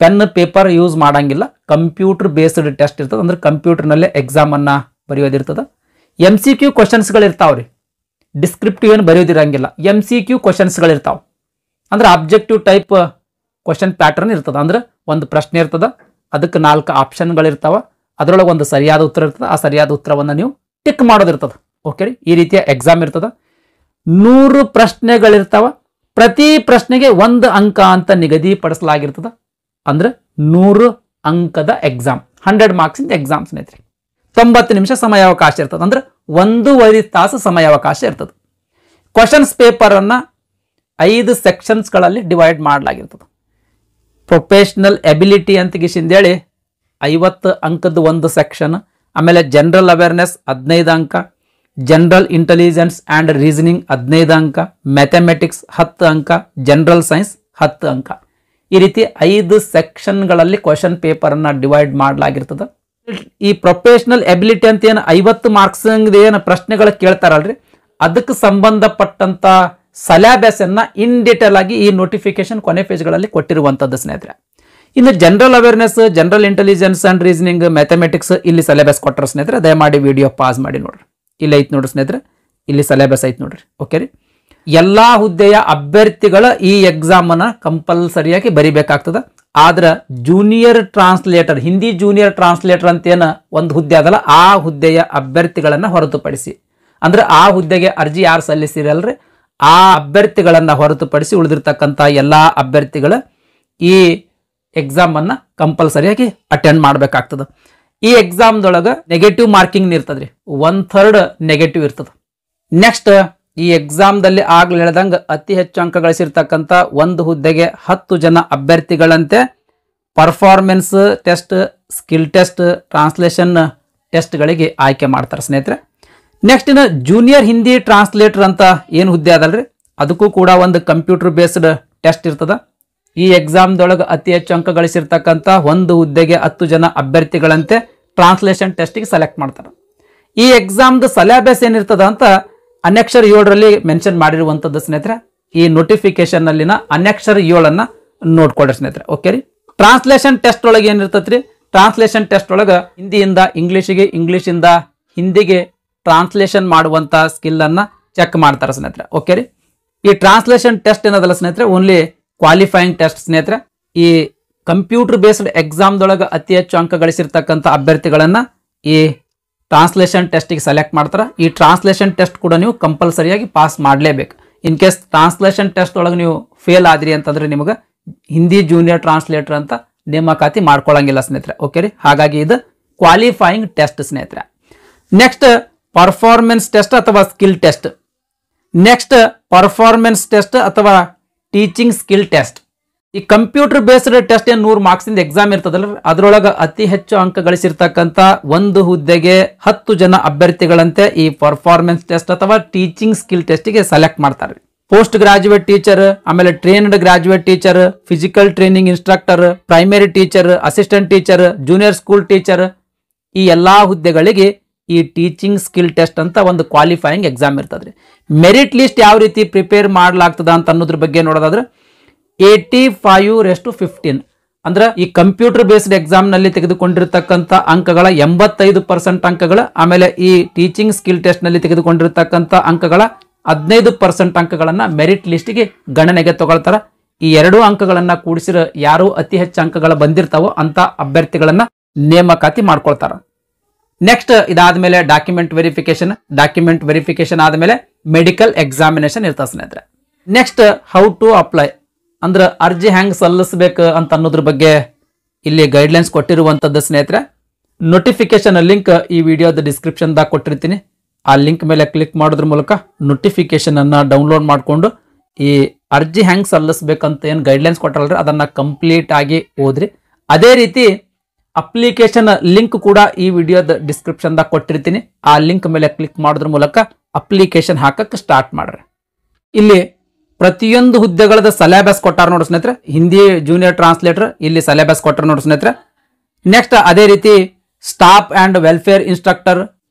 ಪೆನ್ ಪೇಪರ್ ಯೂಸ್ ಮಾಡಂಗಿಲ್ಲ, ಕಂಪ್ಯೂಟರ್ ಬೇಸ್ಡ್ ಟೆಸ್ಟ್ ಇರ್ತದೆ. ಅಂದ್ರೆ ಕಂಪ್ಯೂಟರ್ನಲ್ಲೇ ಎಕ್ಸಾಮ್ ಅನ್ನ ಬರೆಯೋದಿರ್ತದ. MCQ ಕ್ವಶನ್ಸ್ಗಳು ಇರ್ತಾವ್ರಿ, ಡಿಸ್ಕ್ರಿಪ್ಟಿವ್ ಏನು ಬರೆಯೋದಿರಂಗಿಲ್ಲ, MCQ ಕ್ವಶನ್ಸ್ಗಳು ಇರ್ತಾವ. ಅಂದ್ರೆ ಆಬ್ಜೆಕ್ಟಿವ್ ಟೈಪ್ ಕ್ವಶನ್ ಪ್ಯಾಟರ್ನ್ ಇರ್ತದ. ಅಂದ್ರೆ ಒಂದು ಪ್ರಶ್ನೆ ಇರ್ತದ, ಅದಕ್ಕೆ 4 ಆಪ್ಷನ್ಗಳಿರ್ತಾವ, ಅದರೊಳಗೆ ಒಂದು ಸರಿಯಾದ ಉತ್ತರ ಇರ್ತದ, ಆ ಸರಿಯಾದ ಉತ್ತರವನ್ನು ನೀವು ಟಿಕ್ ಮಾಡೋದಿರ್ತದ. ಓಕೆ ರೀ. ಈ ರೀತಿಯ ಎಕ್ಸಾಮ್ ಇರ್ತದ. 100 ಪ್ರಶ್ನೆಗಳಿರ್ತಾವ, ಪ್ರತಿ ಪ್ರಶ್ನೆಗೆ 1 ಅಂಕ ಅಂತ ನಿಗದಿಪಡಿಸಲಾಗಿರ್ತದ. ಅಂದ್ರೆ 100 ಅಂಕದ ಎಕ್ಸಾಮ್, 100 ಮಾರ್ಕ್ಸ್ ಇಂದ ಎಕ್ಸಾಮ್ ಸ್ನೇಹಿತರೆ. 90 ನಿಮಿಷ ಸಮಯಾವಕಾಶ ಇರ್ತದೆ. ಅಂದ್ರೆ 1.5 ತಾಸು ಸಮಯಾವಕಾಶ ಇರ್ತದೆ. ಕ್ವಶನ್ಸ್ ಪೇಪರ್ ಅನ್ನ 5 ಸೆಕ್ಷನ್ಸ್ಗಳಲ್ಲಿ ಡಿವೈಡ್ ಮಾಡಲಾಗಿರ್ತದೆ. ಪ್ರೊಫೆಷನಲ್ ಎಬಿಲಿಟಿ ಅಂತ ಗಿಶಿಂದೇಳಿ 50 ಅಂಕದ ಒಂದು ಸೆಕ್ಷನ್, ಆಮೇಲೆ ಜನರಲ್ ಅವೇರ್ನೆಸ್ 15 ಅಂಕ, ಜನರಲ್ ಇಂಟೆಲಿಜೆನ್ಸ್ ಆ್ಯಂಡ್ ರೀಸನಿಂಗ್ 15 ಅಂಕ, ಮ್ಯಾಥಮೆಟಿಕ್ಸ್ 10 ಅಂಕ, ಜನರಲ್ ಸೈನ್ಸ್ 10 ಅಂಕ. ಈ ರೀತಿ 5 ಸೆಕ್ಷನ್ಗಳಲ್ಲಿ ಕ್ವಶನ್ ಪೇಪರ್ ಅನ್ನ ಡಿವೈಡ್ ಮಾಡಲಾಗಿರ್ತದೆ. ಈ ಪ್ರೊಫೆಷನಲ್ ಎಬಿಲಿಟಿ ಅಂತ ಏನು 50 ಮಾರ್ಕ್ಸ್ ಏನು ಪ್ರಶ್ನೆಗಳು ಕೇಳ್ತಾರಲ್ರಿ, ಅದಕ್ಕೆ ಸಂಬಂಧಪಟ್ಟಂತ ಸೆಲೆಬಸ್ ಅನ್ನ ಇನ್ ಡೀಟೇಲ್ ಆಗಿ ಈ ನೋಟಿಫಿಕೇಶನ್ ಕೊನೆ ಪೇಜ್ಗಳಲ್ಲಿ ಕೊಟ್ಟಿರುವಂತದ್ದು ಸ್ನೇಹಿತರೆ. ಇನ್ನು general awareness, general intelligence and reasoning, mathematics ಇಲ್ಲಿ ಸಿಲೆಬಸ್ ಕೊಟ್ಟರು ಸ್ನೇಹಿತರೆ. ದಯಮಾಡಿ ವಿಡಿಯೋ ಪಾಸ್ ಮಾಡಿ ನೋಡ್ರಿ, ಇಲ್ಲಿ ಐತ್ ನೋಡ್ರಿ ಸ್ನೇಹಿತರೆ, ಇಲ್ಲಿ ಸಿಲೆಬಸ್ ಐತ್ ನೋಡ್ರಿ. ಓಕೆ ರೀ. ಎಲ್ಲಾ ಹುದ್ದೆಯ ಅಭ್ಯರ್ಥಿಗಳ ಈ ಎಕ್ಸಾಮ್ ಅನ್ನ ಕಂಪಲ್ಸರಿಯಾಗಿ ಬರಿಬೇಕಾಗ್ತದ. ಆದ್ರೆ junior translator, Hindi junior translator ಅಂತ ಏನ ಒಂದು ಹುದ್ದೆ ಅದಲ್ಲ, ಆ ಹುದ್ದೆಯ ಅಭ್ಯರ್ಥಿಗಳನ್ನ ಹೊರತುಪಡಿಸಿ, ಅಂದ್ರೆ ಆ ಹುದ್ದೆಗೆ ಅರ್ಜಿ ಯಾರು ಸಲ್ಲಿಸಿರಲ್ರಿ ಆ ಅಭ್ಯರ್ಥಿಗಳನ್ನ ಹೊರತುಪಡಿಸಿ ಉಳಿದಿರ್ತಕ್ಕಂಥ ಎಲ್ಲಾ ಅಭ್ಯರ್ಥಿಗಳ ಈ ಎಕ್ಸಾಮ್ ಅನ್ನ ಕಂಪಲ್ಸರಿಯಾಗಿ ಅಟೆಂಡ್ ಮಾಡಬೇಕಾಗ್ತದೆ. ಈ ಎಕ್ಸಾಮ್ದೊಳಗ ನೆಗೆಟಿವ್ ಮಾರ್ಕಿಂಗ್ ಇರ್ತದ್ರಿ, 1/3 ನೆಗೆಟಿವ್ ಇರ್ತದ. ನೆಕ್ಸ್ಟ್ ಈ ಎಕ್ಸಾಮ್ದಲ್ಲಿ ಆಗ್ಲೇ ಹೇಳ್ದಂಗ ಅತಿ ಹೆಚ್ಚು ಅಂಕ ಗಳಿಸಿರ್ತಕ್ಕಂಥ ಒಂದು ಹುದ್ದೆಗೆ 10 ಜನ ಅಭ್ಯರ್ಥಿಗಳಂತೆ performance test, skill test, translation ಟೆಸ್ಟ್ಗಳಿಗೆ ಆಯ್ಕೆ ಮಾಡ್ತಾರೆ ಸ್ನೇಹಿತರೆ. ನೆಕ್ಸ್ಟ್ ಇನ್ನು ಜೂನಿಯರ್ ಹಿಂದಿ ಟ್ರಾನ್ಸ್ಲೇಟರ್ ಅಂತ ಏನು ಹುದ್ದೆ ಅದಲ್ರಿ, ಅದಕ್ಕೂ ಕೂಡ ಒಂದು ಕಂಪ್ಯೂಟರ್ ಬೇಸ್ಡ್ ಟೆಸ್ಟ್ ಇರ್ತದ. ಈ ಎಕ್ಸಾಮ್ದೊಳಗೆ ಅತಿ ಹೆಚ್ಚು ಅಂಕ ಗಳಿಸಿರ್ತಕ್ಕಂಥ ಒಂದು ಹುದ್ದೆಗೆ 10 ಜನ ಅಭ್ಯರ್ಥಿಗಳಂತೆ ಟ್ರಾನ್ಸ್ಲೇಷನ್ ಟೆಸ್ಟಿಗೆ ಸೆಲೆಕ್ಟ್ ಮಾಡ್ತಾರೆ. ಈ ಎಕ್ಸಾಮ್ದು ಸಿಲೆಬಸ್ ಏನಿರ್ತದ ಅಂತ ಅನ್ಯಕ್ಷರ 7ರಲ್ಲಿ ಮೆನ್ಷನ್ ಮಾಡಿರುವಂಥದ್ದು ಸ್ನೇಹಿತರೆ. ಈ ನೋಟಿಫಿಕೇಶನ್ ನಲ್ಲಿನ ಅನ್ಯಕ್ಷರ 7ಅನ್ನ ನೋಡ್ಕೊಳ್ರಿ ಸ್ನೇಹಿತರೆ. ಓಕೆ ರೀ. ಟ್ರಾನ್ಸ್ಲೇಷನ್ ಟೆಸ್ಟ್ ಒಳಗೆ ಏನಿರ್ತೈತ್ರಿ, ಟ್ರಾನ್ಸ್ಲೇಷನ್ ಟೆಸ್ಟ್ ಒಳಗೆ ಹಿಂದಿಯಿಂದ ಇಂಗ್ಲಿಷಿಗೆ, ಇಂಗ್ಲಿಷಿಂದ ಹಿಂದಿಗೆ ಟ್ರಾನ್ಸ್ಲೇಷನ್ ಮಾಡುವಂತ ಸ್ಕಿಲ್ ಅನ್ನ ಚೆಕ್ ಮಾಡ್ತಾರೆ ಸ್ನೇಹಿತರೆ. ಓಕೆ ರೀ. ಈ ಟ್ರಾನ್ಸ್ಲೇಷನ್ ಟೆಸ್ಟ್ ಏನದಲ್ಲ ಸ್ನೇಹಿತರೆ, ಓನ್ಲಿ ಕ್ವಾಲಿಫೈಯಿಂಗ್ ಟೆಸ್ಟ್ ಸ್ನೇಹಿತರೆ. ಈ ಕಂಪ್ಯೂಟರ್ ಬೇಸ್ಡ್ ಎಕ್ಸಾಮ್ದೊಳಗೆ ಅತಿ ಹೆಚ್ಚು ಅಂಕ ಗಳಿಸಿರ್ತಕ್ಕಂಥ ಅಭ್ಯರ್ಥಿಗಳನ್ನ ಈ ಟ್ರಾನ್ಸ್ಲೇಷನ್ ಟೆಸ್ಟಿಗೆ ಸೆಲೆಕ್ಟ್ ಮಾಡ್ತಾರೆ. ಈ ಟ್ರಾನ್ಸ್ಲೇಷನ್ ಟೆಸ್ಟ್ ಕೂಡ ನೀವು ಕಂಪಲ್ಸರಿಯಾಗಿ ಪಾಸ್ ಮಾಡಲೇಬೇಕು. ಇನ್ ಕೇಸ್ ಟ್ರಾನ್ಸ್ಲೇಷನ್ ಟೆಸ್ಟ್ ಒಳಗೆ ನೀವು ಫೇಲ್ ಆದ್ರಿ ಅಂತಂದ್ರೆ ನಿಮಗೆ ಹಿಂದಿ ಜೂನಿಯರ್ ಟ್ರಾನ್ಸ್ಲೇಟರ್ ಅಂತ ನೇಮಕಾತಿ ಮಾಡ್ಕೊಳ್ಳಂಗಿಲ್ಲ ಸ್ನೇಹಿತರೆ. ಓಕೆ ರೀ. ಹಾಗಾಗಿ ಇದು ಕ್ವಾಲಿಫೈಯಿಂಗ್ ಟೆಸ್ಟ್ ಸ್ನೇಹಿತರೆ. ನೆಕ್ಸ್ಟ್ ಪರ್ಫಾರ್ಮೆನ್ಸ್ ಟೆಸ್ಟ್ ಅಥವಾ skill test. Next performance test ಅಥವಾ ಟೀಚಿಂಗ್ ಸ್ಕಿಲ್ ಟೆಸ್ಟ್. ಈ ಕಂಪ್ಯೂಟರ್ ಬೇಸ್ಡ್ ಟೆಸ್ಟ್ ಏನು 100 ಮಾರ್ಕ್ಸ್ ಇಂದ ಎಕ್ಸಾಮ್ ಇರ್ತದಲ್ಲ, ಅದರೊಳಗೆ ಅತಿ ಹೆಚ್ಚು ಅಂಕ ಗಳಿಸಿರ್ತಕ್ಕಂಥ ಒಂದು ಹುದ್ದೆಗೆ 10 ಜನ ಅಭ್ಯರ್ಥಿಗಳಂತೆ ಈ ಪರ್ಫಾರ್ಮೆನ್ಸ್ ಟೆಸ್ಟ್ ಅಥವಾ ಟೀಚಿಂಗ್ ಸ್ಕಿಲ್ ಟೆಸ್ಟಿಗೆ ಸೆಲೆಕ್ಟ್ ಮಾಡ್ತಾರೆ. ಪೋಸ್ಟ್ ಗ್ರಾಜುಯೇಟ್ ಟೀಚರ್, ಆಮೇಲೆ trained graduate teacher, physical training instructor, primary teacher, assistant teacher, junior school teacher, ಈ ಎಲ್ಲಾ ಹುದ್ದೆಗಳಿಗೆ ಈ ಟೀಚಿಂಗ್ ಸ್ಕಿಲ್ ಟೆಸ್ಟ್ ಅಂತ ಒಂದು ಕ್ವಾಲಿಫೈಯಿಂಗ್ ಎಕ್ಸಾಮ್ ಇರ್ತದ್ರಿ. ಮೆರಿಟ್ ಲಿಸ್ಟ್ ಯಾವ ರೀತಿ ಪ್ರಿಪೇರ್ ಮಾಡಲಾಗ್ತದ ಅಂತ ಅನ್ನೋದ್ರ ಬಗ್ಗೆ ನೋಡೋದಾದ್ರೆ 85:15 ಅಂದ್ರೆ ಈ ಕಂಪ್ಯೂಟರ್ ಬೇಸ್ಡ್ ಎಕ್ಸಾಮ್ ನಲ್ಲಿ ತೆಗೆದುಕೊಂಡಿರ್ತಕ್ಕಂಥ ಅಂಕಗಳ 85% ಅಂಕಗಳ, ಆಮೇಲೆ ಈ ಟೀಚಿಂಗ್ ಸ್ಕಿಲ್ ಟೆಸ್ಟ್ ನಲ್ಲಿ ತೆಗೆದುಕೊಂಡಿರ್ತಕ್ಕಂಥ ಅಂಕಗಳ 15% ಅಂಕಗಳನ್ನ ಮೆರಿಟ್ ಲಿಸ್ಟ್ಗೆ ಗಣನೆಗೆ ತಗೊಳ್ತಾರ. ಈ 2 ಅಂಕಗಳನ್ನ ಕೂಡಿಸಿರ ಯಾರು ಅತಿ ಹೆಚ್ಚು ಅಂಕಗಳ ಬಂದಿರ್ತಾವೋ ಅಂತ ಅಭ್ಯರ್ಥಿಗಳನ್ನ ನೇಮಕಾತಿ ಮಾಡ್ಕೊಳ್ತಾರ. ನೆಕ್ಸ್ಟ್ ಇದಾದ್ಮೇಲೆ ಡಾಕ್ಯುಮೆಂಟ್ ವೆರಿಫಿಕೇಶನ್ ಆದ್ಮೇಲೆ ಮೆಡಿಕಲ್ ಎಕ್ಸಾಮಿನೇಷನ್ ಇರ್ತದೆ ಸ್ನೇಹಿತರೆ. ನೆಕ್ಸ್ಟ್ ಹೌ ಟು ಅಪ್ಲೈ ಅಂದ್ರೆ ಅರ್ಜಿ ಹೆಂಗ್ ಸಲ್ಲಿಸಬೇಕು ಅಂತ ಅನ್ನೋದ್ರ ಬಗ್ಗೆ ಇಲ್ಲಿ ಗೈಡ್ಲೈನ್ಸ್ ಕೊಟ್ಟಿರುವಂತದ್ದು ಸ್ನೇಹಿತರೆ. ನೋಟಿಫಿಕೇಶನ್ ಲಿಂಕ್ ಈ ವಿಡಿಯೋದ ಡಿಸ್ಕ್ರಿಪ್ಷನ್ ದಾಗ ಕೊಟ್ಟಿರ್ತೀನಿ. ಆ ಲಿಂಕ್ ಮೇಲೆ ಕ್ಲಿಕ್ ಮಾಡೋದ್ರ ಮೂಲಕ ನೋಟಿಫಿಕೇಶನ್ ಅನ್ನ ಡೌನ್ಲೋಡ್ ಮಾಡಿಕೊಂಡು ಈ ಅರ್ಜಿ ಹೆಂಗ್ ಸಲ್ಲಿಸಬೇಕಂತ ಏನು ಗೈಡ್ಲೈನ್ಸ್ ಕೊಟ್ಟರಲ್ರಿ ಅದನ್ನ ಕಂಪ್ಲೀಟ್ ಆಗಿ ಓದ್ರಿ. ಅದೇ ರೀತಿ ಅಪ್ಲಿಕೇಶನ್ ಲಿಂಕ್ ಕೂಡ ಈ ವಿಡಿಯೋದ ಡಿಸ್ಕ್ರಿಪ್ಷನ್ ದಾಗ ಕೊಟ್ಟಿರ್ತೀನಿ. ಆ ಲಿಂಕ್ ಮೇಲೆ ಕ್ಲಿಕ್ ಮಾಡೋದ್ರ ಮೂಲಕ ಅಪ್ಲಿಕೇಶನ್ ಹಾಕಕ್ಕೆ ಸ್ಟಾರ್ಟ್ ಮಾಡ್ರಿ. ಇಲ್ಲಿ ಪ್ರತಿಯೊಂದು ಹುದ್ದೆಗಳದ ಸಿಲೆಬಸ್ ಕೊಟ್ಟಾರ ನೋಡಿ ಸ್ನೇಹಿತರೆ. ಹಿಂದಿ ಜೂನಿಯರ್ ಟ್ರಾನ್ಸ್ಲೇಟರ್ ಇಲ್ಲಿ ಸಿಲೆಬಸ್ ಕೊಟ್ಟಾರ ನೋಡಿ ಸ್ನೇಹಿತರೆ. ನೆಕ್ಸ್ಟ್ ಅದೇ ರೀತಿ ಸ್ಟಾಫ್ ಅಂಡ್ ವೆಲ್ಫೇರ್ ಇನ್ಸ್ಟ್ರಕ್ಟರ್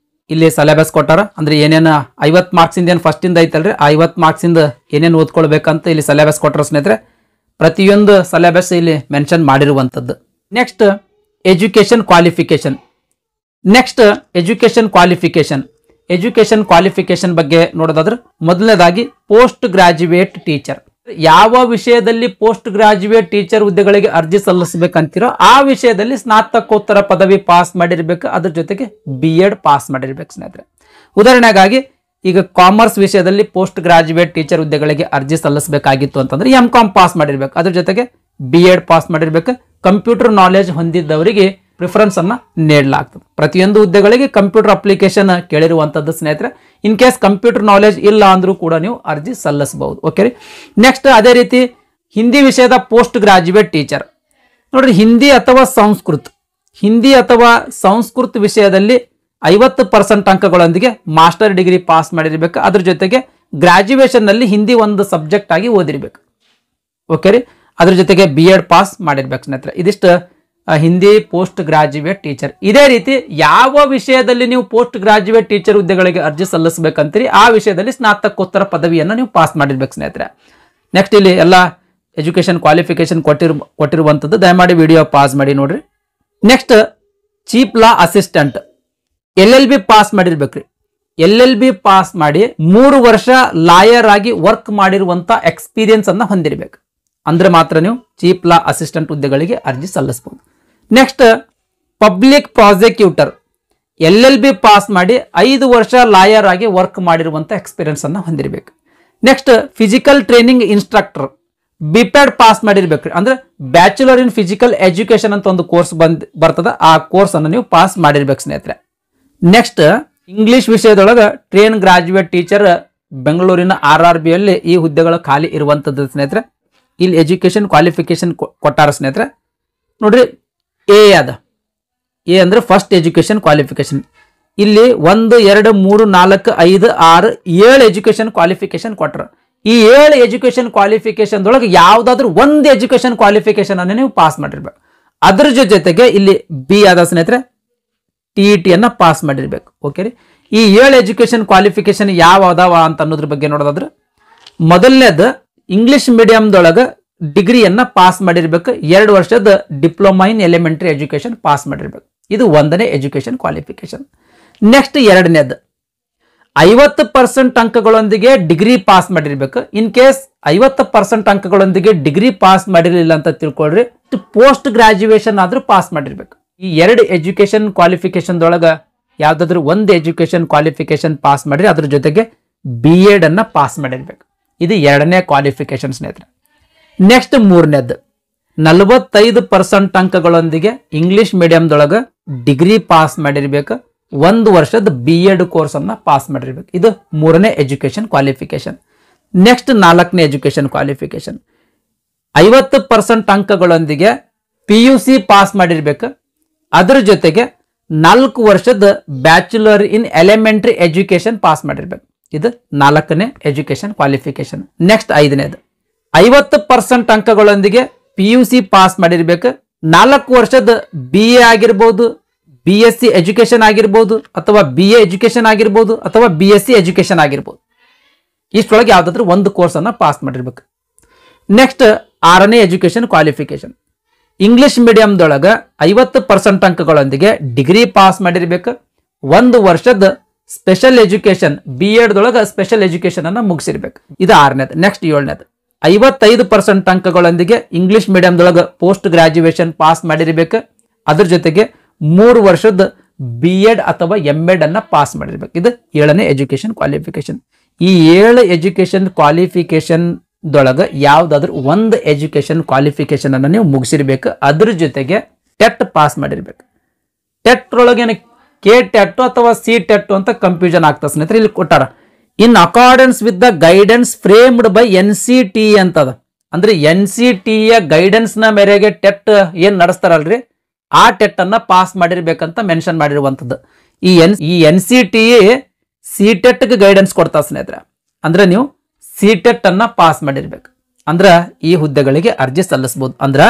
ಇಲ್ಲಿ ಸಿಲೆಬಸ್ ಕೊಟ್ಟಾರ. ಅಂದ್ರೆ ಏನೇನು 50 ಮಾರ್ಕ್ಸ್ ಇಂದ ಏನು ಫಸ್ಟ್ ಇಂದ ಐತಲ್ರಿ, 50 ಮಾರ್ಕ್ಸ್ ಇಂದ ಏನೇನು ಓದ್ಕೊಳ್ಬೇಕಂತ ಇಲ್ಲಿ ಸಿಲೆಬಸ್ ಕೊಟ್ಟಾರ ಸ್ನೇಹಿತರೆ. ಪ್ರತಿಯೊಂದು ಸಿಲೆಬಸ್ ಇಲ್ಲಿ ಮೆನ್ಷನ್ ಮಾಡಿರುವಂತದ್ದು. ನೆಕ್ಸ್ಟ್ ಎಜುಕೇಶನ್ ಕ್ವಾಲಿಫಿಕೇಶನ್ ಬಗ್ಗೆ ನೋಡೋದಾದ್ರೆ ಮೊದಲನೇದಾಗಿ ಪೋಸ್ಟ್ ಗ್ರಾಜುಯೇಟ್ ಟೀಚರ್. ಯಾವ ವಿಷಯದಲ್ಲಿ ಪೋಸ್ಟ್ ಗ್ರಾಜುಯೇಟ್ ಟೀಚರ್ ಹುದ್ದೆಗಳಿಗೆ ಅರ್ಜಿ ಸಲ್ಲಿಸಬೇಕಂತಿರೋ ಆ ವಿಷಯದಲ್ಲಿ ಸ್ನಾತಕೋತ್ತರ ಪದವಿ ಪಾಸ್ ಮಾಡಿರ್ಬೇಕು, ಅದ್ರ ಜೊತೆಗೆ BEd ಪಾಸ್ ಮಾಡಿರ್ಬೇಕು ಸ್ನೇಹಿತರೆ. ಉದಾಹರಣೆಗಾಗಿ ಈಗ ಕಾಮರ್ಸ್ ವಿಷಯದಲ್ಲಿ ಪೋಸ್ಟ್ ಗ್ರಾಜುಯೇಟ್ ಟೀಚರ್ ಹುದ್ದೆಗಳಿಗೆ ಅರ್ಜಿ ಸಲ್ಲಿಸಬೇಕಾಗಿತ್ತು ಅಂತಂದ್ರೆ MCom ಪಾಸ್ ಮಾಡಿರ್ಬೇಕು, ಅದ್ರ ಜೊತೆಗೆ BEd ಪಾಸ್ ಮಾಡಿರ್ಬೇಕು. ಕಂಪ್ಯೂಟರ್ ನಾಲೆಜ್ ಹೊಂದಿದ್ದವರಿಗೆ ಪ್ರಿಫರೆನ್ಸ್ ಅನ್ನ ನೀಡಲಾಗ್ತದೆ. ಪ್ರತಿಯೊಂದು ಹುದ್ದೆಗಳಿಗೆ ಕಂಪ್ಯೂಟರ್ ಅಪ್ಲಿಕೇಶನ್ ಕೇಳಿರುವಂತದ್ದು ಸ್ನೇಹಿತರೆ. ಇನ್ ಕೇಸ್ ಕಂಪ್ಯೂಟರ್ ನಾಲೆಜ್ ಇಲ್ಲ ಅಂದ್ರೂ ಕೂಡ ನೀವು ಅರ್ಜಿ ಸಲ್ಲಿಸಬಹುದು. ಓಕೆ ರೀ. ನೆಕ್ಸ್ಟ್ ಅದೇ ರೀತಿ ಹಿಂದಿ ವಿಷಯದ ಪೋಸ್ಟ್ ಗ್ರಾಜುಯೇಟ್ ಟೀಚರ್ ನೋಡ್ರಿ, ಹಿಂದಿ ಅಥವಾ ಸಂಸ್ಕೃತ ವಿಷಯದಲ್ಲಿ 50% ಅಂಕಗಳೊಂದಿಗೆ ಮಾಸ್ಟರ್ ಡಿಗ್ರಿ ಪಾಸ್ ಮಾಡಿರ್ಬೇಕು, ಅದ್ರ ಜೊತೆಗೆ ಗ್ರಾಜುಯೇಷನ್ ನಲ್ಲಿ ಹಿಂದಿ ಒಂದು ಸಬ್ಜೆಕ್ಟ್ ಆಗಿ ಓದಿರ್ಬೇಕು. ಓಕೆ ರೀ. ಅದ್ರ ಜೊತೆಗೆ BEd ಪಾಸ್ ಮಾಡಿರ್ಬೇಕು ಸ್ನೇಹಿತರೆ. ಇದಿಷ್ಟು ಹಿಂದಿ ಪೋಸ್ಟ್ ಗ್ರಾಜುಯೇಟ್ ಟೀಚರ್. ಇದೇ ರೀತಿ ಯಾವ ವಿಷಯದಲ್ಲಿ ನೀವು ಪೋಸ್ಟ್ ಗ್ರಾಜುಯೇಟ್ ಟೀಚರ್ ಹುದ್ದೆಗಳಿಗೆ ಅರ್ಜಿ ಸಲ್ಲಿಸಬೇಕಂತೀರಿ ಆ ವಿಷಯದಲ್ಲಿ ಸ್ನಾತಕೋತ್ತರ ಪದವಿಯನ್ನು ನೀವು ಪಾಸ್ ಮಾಡಿರ್ಬೇಕು ಸ್ನೇಹಿತರೆ. ನೆಕ್ಸ್ಟ್ ಇಲ್ಲಿ ಎಲ್ಲ ಎಜುಕೇಶನ್ ಕ್ವಾಲಿಫಿಕೇಶನ್ ಕೊಟ್ಟಿರುವಂತದ್ದು, ದಯಮಾಡಿ ವಿಡಿಯೋ ಪಾಸ್ ಮಾಡಿ ನೋಡ್ರಿ. Next chief law assistant LLB pass ಮಾಡಿರ್ಬೇಕ್ರಿ. LLB ಪಾಸ್ ಮಾಡಿ 3 ವರ್ಷ ಲಾಯರ್ ಆಗಿ ವರ್ಕ್ ಮಾಡಿರುವಂತ ಎಕ್ಸ್ಪೀರಿಯನ್ಸ್ ಅನ್ನ ಹೊಂದಿರಬೇಕು, ಅಂದ್ರೆ ಮಾತ್ರ ನೀವು ಚೀಫ್ ಲಾ ಅಸಿಸ್ಟೆಂಟ್ ಹುದ್ದೆಗಳಿಗೆ ಅರ್ಜಿ ಸಲ್ಲಿಸಬಹುದು. Next public prosecutor LLB pass ಮಾಡಿ 5 ವರ್ಷ ಲಾಯರ್ ಆಗಿ ವರ್ಕ್ ಮಾಡಿರುವಂತ ಎಕ್ಸ್ಪೀರಿಯನ್ಸ್ ಅನ್ನ ಹೊಂದಿರಬೇಕು. Next physical training instructor BPEd pass ಮಾಡಿರ್ಬೇಕ್ರಿ. ಅಂದ್ರೆ ಬ್ಯಾಚುಲರ್ ಇನ್ ಫಿಸಿಕಲ್ ಎಜುಕೇಶನ್ ಅಂತ ಒಂದು ಕೋರ್ಸ್ ಬರ್ತದ, ಆ ಕೋರ್ಸ್ ಅನ್ನು ನೀವು ಪಾಸ್ ಮಾಡಿರ್ಬೇಕು ಸ್ನೇಹಿತರೆ. ನೆಕ್ಸ್ಟ್ ಇಂಗ್ಲಿಷ್ ವಿಷಯದೊಳಗ ಟ್ರೈನ್ ಗ್ರಾಜುಯೇಟ್ ಟೀಚರ್ ಬೆಂಗಳೂರಿನ RRB ಅಲ್ಲಿ ಈ ಹುದ್ದೆಗಳು ಖಾಲಿ ಇರುವಂತದ್ದು ಸ್ನೇಹಿತರೆ. ಇಲ್ಲಿ ಎಜುಕೇಶನ್ ಕ್ವಾಲಿಫಿಕೇಶನ್ ಕೊಟ್ಟಾರ ಸ್ನೇಹಿತರೆ. ನೋಡ್ರಿ, ಎ ಅದ. ಎ ಅಂದ್ರೆ ಫಸ್ಟ್ ಎಜುಕೇಶನ್ ಕ್ವಾಲಿಫಿಕೇಶನ್. ಇಲ್ಲಿ 1 2 3 4 5 6 7 ಎಜುಕೇಶನ್ ಕ್ವಾಲಿಫಿಕೇಶನ್ ಕೊಟ್ರ. ಈ 7 ಎಜುಕೇಶನ್ ಕ್ವಾಲಿಫಿಕೇಶನ್ ದೊಳಗೆ ಯಾವ್ದಾದ್ರು ಒಂದು ಎಜುಕೇಶನ್ ಕ್ವಾಲಿಫಿಕೇಶನ್ ಅನ್ನು ನೀವು ಪಾಸ್ ಮಾಡಿರ್ಬೇಕು. ಅದ್ರ ಜೊತೆಗೆ ಇಲ್ಲಿ ಬಿ ಆದ ಸ್ನೇಹಿತರೆ, TET ಅನ್ನ ಪಾಸ್ ಮಾಡಿರ್ಬೇಕು. ಓಕೆ ರೀ. ಈ 7 ಎಜುಕೇಶನ್ ಕ್ವಾಲಿಫಿಕೇಶನ್ ಯಾವ ಅದಾವ ಅಂತ ಅನ್ನೋದ್ರ ಬಗ್ಗೆ ನೋಡೋದಾದ್ರೆ, ಮೊದಲನೇದು ಇಂಗ್ಲಿಷ್ ಮೀಡಿಯಂದೊಳಗ ಡಿಗ್ರಿಯನ್ನ ಪಾಸ್ ಮಾಡಿರ್ಬೇಕು. 2 ವರ್ಷದ diploma in elementary education pass ಮಾಡಿರ್ಬೇಕು. ಇದು 1ನೇ ಎಜುಕೇಶನ್ ಕ್ವಾಲಿಫಿಕೇಶನ್. ನೆಕ್ಸ್ಟ್ 2ನೇದು 50% ಅಂಕಗಳೊಂದಿಗೆ ಡಿಗ್ರಿ ಪಾಸ್ ಮಾಡಿರ್ಬೇಕು. ಇನ್ ಕೇಸ್ 50% ಅಂಕಗಳೊಂದಿಗೆ ಡಿಗ್ರಿ ಪಾಸ್ ಮಾಡಿರಲಿಲ್ಲ ಅಂತ ತಿಳ್ಕೊಳ್ರಿ, ಪೋಸ್ಟ್ ಗ್ರಾಜುಯೇಷನ್ ಆದ್ರೂ ಪಾಸ್ ಮಾಡಿರ್ಬೇಕು. ಈ 2 ಎಜುಕೇಶನ್ ಕ್ವಾಲಿಫಿಕೇಶನ್ ದೊಳಗ ಯಾವ್ದಾದ್ರು ಒಂದು ಎಜುಕೇಶನ್ ಕ್ವಾಲಿಫಿಕೇಶನ್ ಪಾಸ್ ಮಾಡಿರಿ, ಅದ್ರ ಜೊತೆಗೆ B.Ed ಅನ್ನ ಪಾಸ್ ಮಾಡಿರ್ಬೇಕು. ಇದು 2ನೇ ಕ್ವಾಲಿಫಿಕೇಶನ್ ಸ್ನೇಹಿತರೆ. ನೆಕ್ಸ್ಟ್ 3ನೇದು 45% ಅಂಕಗಳೊಂದಿಗೆ ಇಂಗ್ಲಿಷ್ ಮೀಡಿಯಂದೊಳಗ ಡಿಗ್ರಿ ಪಾಸ್ ಮಾಡಿರ್ಬೇಕು. 1 ವರ್ಷದ B.Ed ಕೋರ್ಸ್ ಅನ್ನ ಪಾಸ್ ಮಾಡಿರ್ಬೇಕು. ಇದು 3ನೇ ಎಜುಕೇಶನ್ ಕ್ವಾಲಿಫಿಕೇಶನ್. ನೆಕ್ಸ್ಟ್ 4ನೇ ಎಜುಕೇಶನ್ ಕ್ವಾಲಿಫಿಕೇಶನ್ 50% ಅಂಕಗಳೊಂದಿಗೆ PUC ಪಾಸ್ ಮಾಡಿರ್ಬೇಕು. ಅದರ ಜೊತೆಗೆ 4 ವರ್ಷದ bachelor in elementary education pass ಮಾಡಿರ್ಬೇಕು. ಇದು 4ನೇ ಎಜುಕೇಶನ್ ಕ್ವಾಲಿಫಿಕೇಶನ್. ನೆಕ್ಸ್ಟ್ 5ನೇದು 50% ಅಂಕಗಳೊಂದಿಗೆ PUC ಪಾಸ್ ಮಾಡಿರ್ಬೇಕು. 4 ವರ್ಷದ BA ಆಗಿರ್ಬೋದು, BSc ಎಜುಕೇಶನ್ ಆಗಿರ್ಬೋದು, ಅಥವಾ BA ಎಜುಕೇಶನ್ ಆಗಿರ್ಬೋದು, ಅಥವಾ BSc ಎಜುಕೇಶನ್ ಆಗಿರ್ಬೋದು. ಇಷ್ಟೊಳಗೆ ಯಾವ್ದಾದ್ರು ಒಂದು ಕೋರ್ಸ್ ಅನ್ನ ಪಾಸ್ ಮಾಡಿರ್ಬೇಕು. ನೆಕ್ಸ್ಟ್ 6ನೇ ಎಜುಕೇಶನ್ ಕ್ವಾಲಿಫಿಕೇಶನ್ ಇಂಗ್ಲಿಷ್ ಮೀಡಿಯಂದೊಳಗ 50% ಅಂಕಗಳೊಂದಿಗೆ ಡಿಗ್ರಿ ಪಾಸ್ ಮಾಡಿರ್ಬೇಕು. 1 ವರ್ಷದ ಸ್ಪೆಷಲ್ ಎಜುಕೇಶನ್ B.Ed ದೊಳಗ ಸ್ಪೆಷಲ್ ಎಜುಕೇಶನ್ ಅನ್ನ ಮುಗಿಸಿರ್ಬೇಕು. ಇದು 6ನೇದು. ನೆಕ್ಸ್ಟ್ 7ನೇದು 55% ಅಂಕಗಳೊಂದಿಗೆ ಇಂಗ್ಲಿಷ್ ಮೀಡಿಯಂದೊಳಗ ಪೋಸ್ಟ್ ಗ್ರಾಜುಯೇಷನ್ ಪಾಸ್ ಮಾಡಿರ್ಬೇಕು. ಅದ್ರ ಜೊತೆಗೆ 3 ವರ್ಷದ B.Ed ಅಥವಾ M.Ed ಅನ್ನ ಪಾಸ್ ಮಾಡಿರ್ಬೇಕು. ಇದು 7ನೇ ಎಜುಕೇಶನ್ ಕ್ವಾಲಿಫಿಕೇಶನ್. ಈ 7 ಎಜುಕೇಶನ್ ಕ್ವಾಲಿಫಿಕೇಶನ್ ದೊಳಗ ಯಾವ್ದಾದ್ರು ಒಂದು ಎಜುಕೇಶನ್ ಕ್ವಾಲಿಫಿಕೇಶನ್ ಅನ್ನ ನೀವು ಮುಗಿಸಿರ್ಬೇಕು. ಅದ್ರ ಜೊತೆಗೆ ಟೆಟ್ ಪಾಸ್ ಮಾಡಿರ್ಬೇಕು. ಟೆಟ್ ಒಳಗೆ KTET ಅಥವಾ CTET ಅಂತ ಕನ್ಫ್ಯೂಷನ್ ಆಗ್ತದೆ ಸ್ನೇಹಿತರೆ. ಇಲ್ಲಿ ಕೊಟ್ಟಾರ, in accordance with the guidance framed by NCTE ಅಂತದ. ಅಂದ್ರೆ NCTE ಗೈಡೆನ್ಸ್ ನ ಮೇರೆಗೆ ಟೆಟ್ ಏನ್ ನಡೆಸ್ತಾರಲ್ರಿ, ಆ ಟೆಟ್ ಅನ್ನ ಪಾಸ್ ಮಾಡಿರ್ಬೇಕಂತ ಮೆನ್ಷನ್ ಮಾಡಿರುವಂತದ್ದು. ಈ NCTE CTET ಗೆ ಗೈಡೆನ್ಸ್ ಕೊಡ್ತಾ ಸ್ನೇಹಿತರೆ. ಅಂದ್ರೆ ನೀವು CTET ಅನ್ನ ಪಾಸ್ ಮಾಡಿರ್ಬೇಕು. ಅಂದ್ರ ಈ ಹುದ್ದೆಗಳಿಗೆ ಅರ್ಜಿ ಸಲ್ಲಿಸಬಹುದು. ಅಂದ್ರ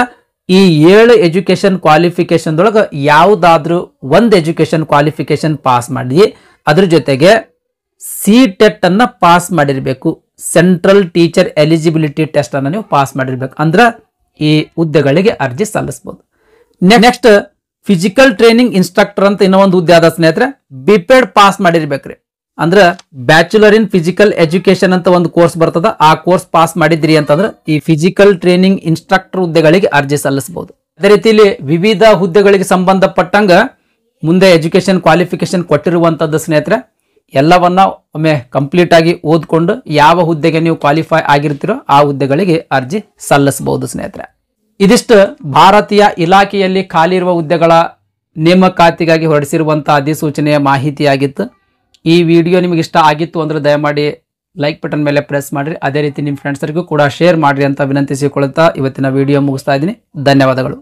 ಈ 7 ಎಜುಕೇಶನ್ ಕ್ವಾಲಿಫಿಕೇಶನ್ ದೊಳಗ ಯಾವ್ದಾದ್ರು ಒಂದು ಎಜುಕೇಶನ್ ಕ್ವಾಲಿಫಿಕೇಶನ್ ಪಾಸ್ ಮಾಡಿ ಅದ್ರ ಜೊತೆಗೆ CTET ಅನ್ನ ಪಾಸ್ ಮಾಡಿರ್ಬೇಕು. ಸೆಂಟ್ರಲ್ ಟೀಚರ್ ಎಲಿಜಿಬಿಲಿಟಿ ಟೆಸ್ಟ್ ಅನ್ನ ನೀವು ಪಾಸ್ ಮಾಡಿರ್ಬೇಕು. ಅಂದ್ರ ಈ ಹುದ್ದೆಗಳಿಗೆ ಅರ್ಜಿ ಸಲ್ಲಿಸಬಹುದು. ನೆಕ್ಸ್ಟ್ ಫಿಸಿಕಲ್ ಟ್ರೈನಿಂಗ್ ಇನ್ಸ್ಟ್ರಕ್ಟರ್ ಅಂತ ಇನ್ನೊಂದು ಹುದ್ದೆ ಆದ ಸ್ನೇಹಿತರೆ. B.Ped pass ಮಾಡಿರ್ಬೇಕ್ರಿ. ಅಂದ್ರ ಬ್ಯಾಚುಲರ್ ಇನ್ ಫಿಸಿಕಲ್ ಎಜುಕೇಶನ್ ಅಂತ ಒಂದು ಕೋರ್ಸ್ ಬರ್ತದ, ಆ ಕೋರ್ಸ್ ಪಾಸ್ ಮಾಡಿದ್ರಿ ಅಂತಂದ್ರೆ ಈ ಫಿಸಿಕಲ್ ಟ್ರೈನಿಂಗ್ ಇನ್ಸ್ಟ್ರಕ್ಟರ್ ಹುದ್ದೆಗಳಿಗೆ ಅರ್ಜಿ ಸಲ್ಲಿಸಬಹುದು. ಅದೇ ರೀತಿಯಲ್ಲಿ ವಿವಿಧ ಹುದ್ದೆಗಳಿಗೆ ಸಂಬಂಧಪಟ್ಟಂಗ ಮುಂದೆ ಎಜುಕೇಶನ್ ಕ್ವಾಲಿಫಿಕೇಶನ್ ಕೊಟ್ಟಿರುವಂತದ್ದು ಸ್ನೇಹಿತರೆ. ಎಲ್ಲವನ್ನ ಒಮ್ಮೆ ಕಂಪ್ಲೀಟ್ ಆಗಿ ಓದ್ಕೊಂಡು ಯಾವ ಹುದ್ದೆಗೆ ನೀವು ಕ್ವಾಲಿಫೈ ಆಗಿರ್ತೀರೋ ಆ ಹುದ್ದೆಗಳಿಗೆ ಅರ್ಜಿ ಸಲ್ಲಿಸಬಹುದು ಸ್ನೇಹಿತರೆ. ಇದಿಷ್ಟು ಭಾರತೀಯ ಇಲಾಖೆಯಲ್ಲಿ ಖಾಲಿ ಇರುವ ಹುದ್ದೆಗಳ ನೇಮಕಾತಿಗಾಗಿ ಹೊರಡಿಸಿರುವಂತಹ ಅಧಿಸೂಚನೆಯ ಮಾಹಿತಿಯಾಗಿತ್ತು. ಈ ವಿಡಿಯೋ ನಿಮಗೆ ಇಷ್ಟ ಆಗಿತ್ತು ಅಂದ್ರೆ ದಯಮಾಡಿ ಲೈಕ್ ಬಟನ್ ಮೇಲೆ ಪ್ರೆಸ್ ಮಾಡಿರಿ. ಅದೇ ರೀತಿ ನಿಮ್ಮ ಫ್ರೆಂಡ್ಸರಿಗೂ ಕೂಡ ಶೇರ್ ಮಾಡಿರಿ ಅಂತ ವಿನಂತಿಸಿಕೊಳ್ಳುತ್ತಾ ಇವತ್ತಿನ ವಿಡಿಯೋ ಮುಗಿಸ್ತಾ ಇದ್ದೀನಿ. ಧನ್ಯವಾದಗಳು.